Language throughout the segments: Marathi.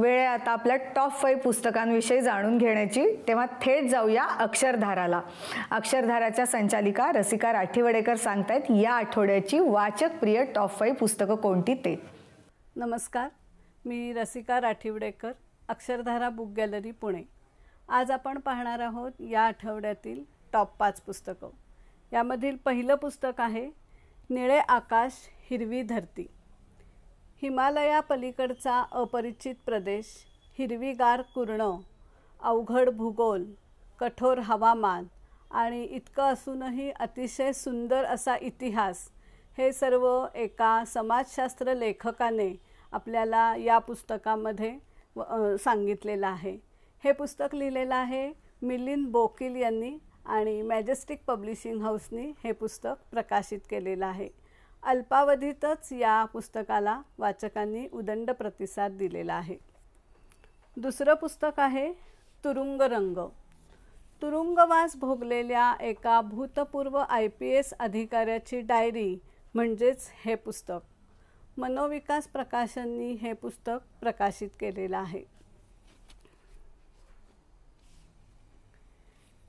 वेळ आहे आता आपल्या टॉप 5 पुस्तकांविषयी जाणून घेण्याची। तेव्हा थेट जाऊया अक्षरधाराला। अक्षरधाराच्या संचालिका रसिका राठीवडेकर सांगतायत या आठवड्याची वाचक प्रिय टॉप 5 पुस्तकं कोणती ते। नमस्कार, मी रसिका राठीवडेकर, अक्षरधारा बुक गॅलरी पुणे। आज आपण पाहणार आहोत या आठवड्यातील टॉप 5 पुस्तकं। यामधील पहिलं पुस्तक आहे निळे आकाश हिरवी धरती। हिमालया पलीकडचा अपरिचित प्रदेश, हिरवीगार कुर्ण, अवघड भूगोल, कठोर हवामान आणि इतकं असूनही अतिशय सुंदर असा इतिहास, हे सर्व एका समाजशास्त्र लेखकाने आपल्याला या पुस्तकामध्ये सांगितलेलं आहे। हे पुस्तक लिहिलेलं आहे मिलिंद बोकील यांनी आणि मॅजेस्टिक पब्लिशिंग हाऊसनी हे पुस्तक प्रकाशित केलेलं आहे। अल्पावधीतच या पुस्तकाला वाचकांनी उदंड प्रतिसाद दिलेला आहे। दुसरं पुस्तक आहे तुरुंग रंग। तुरुंगवास भोगलेल्या एका भूतपूर्व IPS अधिकाऱ्याची डायरी म्हणजेच हे पुस्तक। मनोविकास प्रकाशननी हे पुस्तक प्रकाशित केलेलं आहे।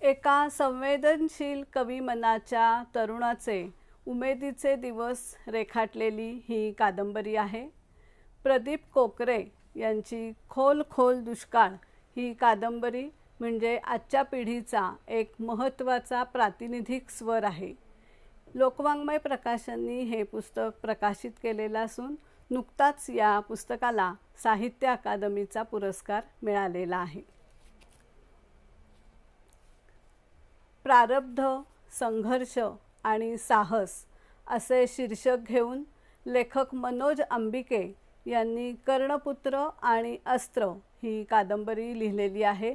एका संवेदनशील कविमनाच्या तरुणाचे उमेदीचे दिवस रेखाटलेली ही कादंबरी आहे। प्रदीप कोकरे यांची खोल खोल दुष्काळ ही कादंबरी म्हणजे आजच्या पिढीचा एक महत्त्वाचा प्रातिनिधिक स्वर आहे। लोकवाङ्मय प्रकाशननी हे पुस्तक प्रकाशित केलेलं असून नुकताच या पुस्तकाला साहित्य अकादमीचा पुरस्कार मिळालेला आहे। प्रारब्ध, संघर्ष आणि साहस असे शीर्षक घेऊन लेखक मनोज अंबिके यांनी कर्णपुत्र आणि अस्त्र ही कादंबरी लिहिलेली आहे।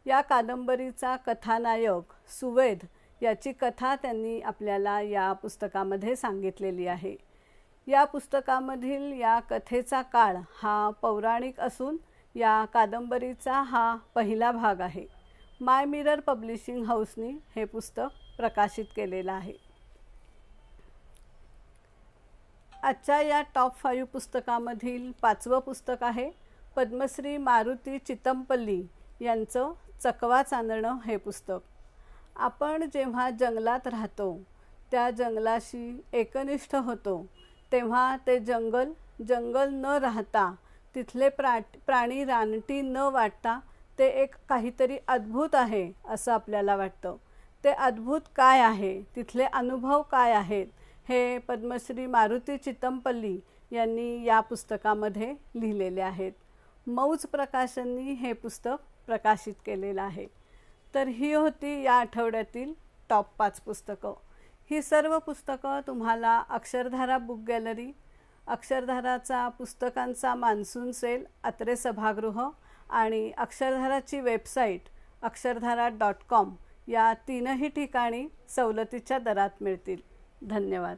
या कादंबरीचा कथानायक सुवेद याची कथा त्यांनी आपल्याला या पुस्तकामध्ये सांगितलेली आहे। या पुस्तकामधील या कथेचा काळ हा पौराणिक असून या कादंबरीचा हा पहिला भाग आहे। माय मिरर पब्लिशिंग हाऊसनी हे पुस्तक प्रकाशित केलेलं आहे। आजच्या या टॉप 5 पुस्तकामधील 5वं पुस्तक आहे पद्मश्री मारुती चितमपल्ली यांचं चकवा चांदणं हे पुस्तक। आपण जेव्हा जंगलात राहतो, त्या जंगलाशी एकनिष्ठ होतो, तेव्हा ते जंगल न राहता, तिथले प्राणी रानटी न वाटता ते एक काहीतरी अद्भुत आहे असं आपल्याला वाटतं। ते अद्भुत काय आहे, तिथले अनुभव काय आहेत, हे पद्मश्री मारुती चितमपल्ली यांनी या पुस्तकामध्ये लिहिलेले आहेत। मौज प्रकाशननी हे पुस्तक प्रकाशित केलेलं आहे। तर ही होती या आठवड्यातील टॉप 5 पुस्तकं। ही सर्व पुस्तकं तुम्हाला अक्षरधारा बुक गॅलरी, अक्षरधाराचा पुस्तकांचा मान्सून सेल, अत्रे सभागृह आणि अक्षरधाराची वेबसाईट अक्षरधारा.com या 3ही ठिकाणी सवलतीच्या दरात मिळतील। धन्यवाद।